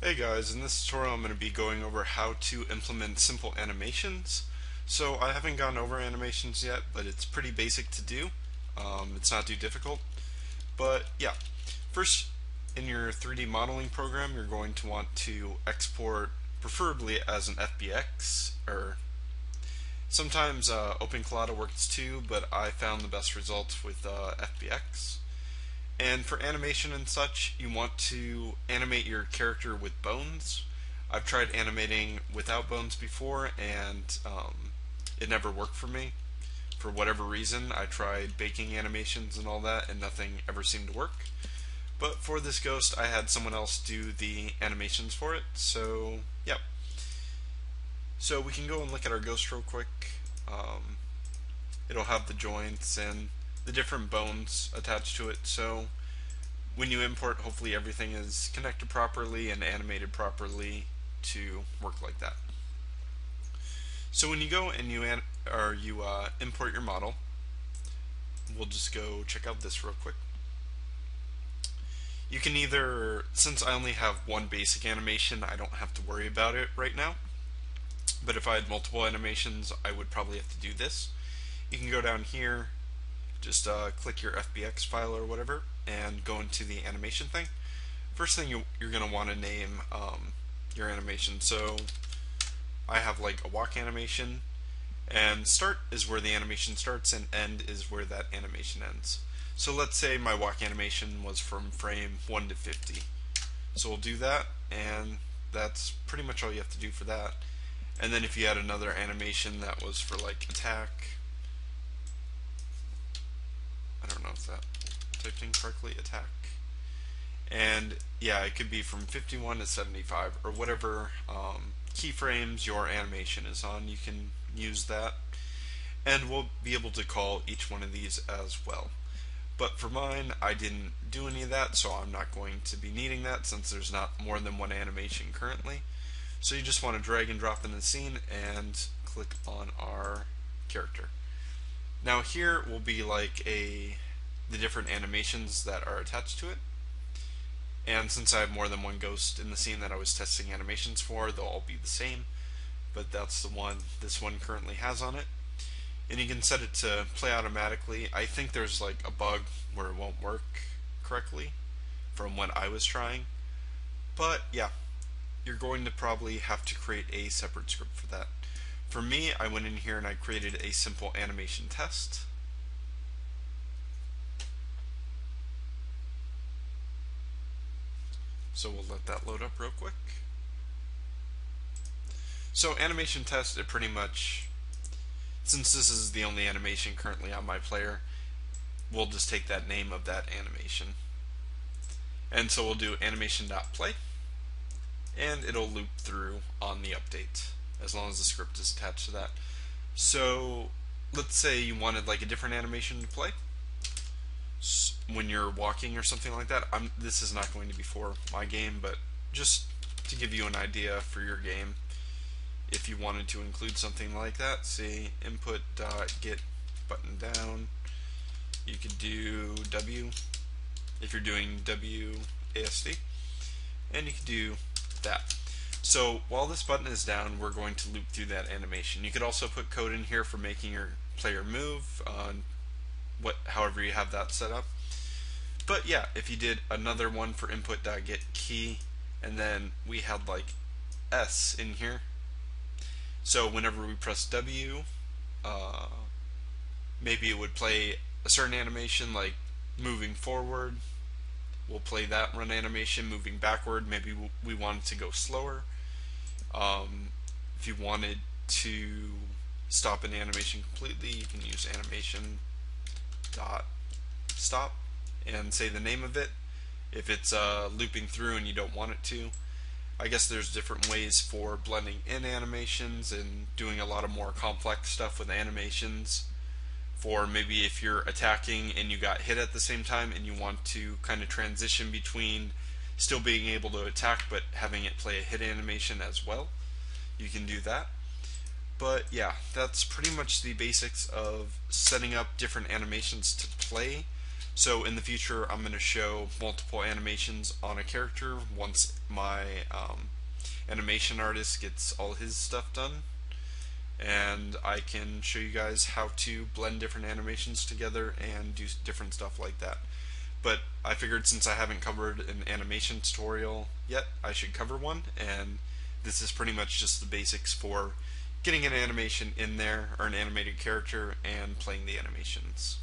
Hey guys, in this tutorial I'm going to be going over how to implement simple animations. So I haven't gone over animations yet, but it's pretty basic to do. It's not too difficult. But yeah, first in your 3D modeling program you're going to want to export preferably as an FBX, or sometimes OpenCloud works too, but I found the best results with FBX. And for animation and such, you want to animate your character with bones. I've tried animating without bones before, and it never worked for me. For whatever reason, I tried baking animations and all that, and nothing ever seemed to work. But for this ghost, I had someone else do the animations for it, so yeah. So we can go and look at our ghost real quick. Um, it'll have the joints and the different bones attached to it, so when you import, hopefully everything is connected properly and animated properly to work like that. So when you go and you import your model, we'll just go check out this real quick. You can either, since I only have one basic animation, I don't have to worry about it right now. But if I had multiple animations, I would probably have to do this. You can go down here, just click your FBX file or whatever, and go into the animation thing. First thing you're going to want to name your animation. So I have like a walk animation, and start is where the animation starts and end is where that animation ends. So let's say my walk animation was from frame 1 to 50. So we'll do that, and that's pretty much all you have to do for that. And then if you had another animation that was for like attack, I don't know if that typed in correctly, attack. And yeah, it could be from 51 to 75 or whatever keyframes your animation is on. You can use that, and we'll be able to call each one of these as well. But for mine, I didn't do any of that, so I'm not going to be needing that since there's not more than one animation currently. So you just want to drag and drop in the scene and click on our character. Now here will be like the different animations that are attached to it. And since I have more than one ghost in the scene that I was testing animations for, they'll all be the same. But that's the one this one currently has on it. And you can set it to play automatically. I think there's like a bug where it won't work correctly from what I was trying. But yeah, you're going to probably have to create a separate script for that. For me, I went in here and I created a simple animation test. So we'll let that load up real quick. So animation test, it pretty much, since this is the only animation currently on my player, we'll just take that name of that animation. And so we'll do animation.play, and it'll loop through on the update as long as the script is attached to that. So let's say you wanted like a different animation to play when you're walking or something like that. This is not going to be for my game, but just to give you an idea for your game, if you wanted to include something like that, say input.get button down, you could do W if you're doing WASD, and you could do that. So while this button is down, we're going to loop through that animation. You could also put code in here for making your player move, however you have that set up. But yeah, if you did another one for input.get key, and then we had like S in here, so whenever we press W, maybe it would play a certain animation like moving forward. We'll play that run animation. Moving backward, maybe we want it to go slower. If you wanted to stop an animation completely, you can use animation dot stop and say the name of it if it's looping through and you don't want it to. I guess there's different ways for blending in animations and doing a lot of more complex stuff with animations. For maybe if you're attacking and you got hit at the same time and you want to kind of transition between still being able to attack but having it play a hit animation as well, you can do that. But yeah, that's pretty much the basics of setting up different animations to play. So in the future, I'm going to show multiple animations on a character once my animation artist gets all his stuff done. And I can show you guys how to blend different animations together and do different stuff like that. But I figured since I haven't covered an animation tutorial yet, I should cover one, and this is pretty much just the basics for getting an animation in there, or an animated character, and playing the animations.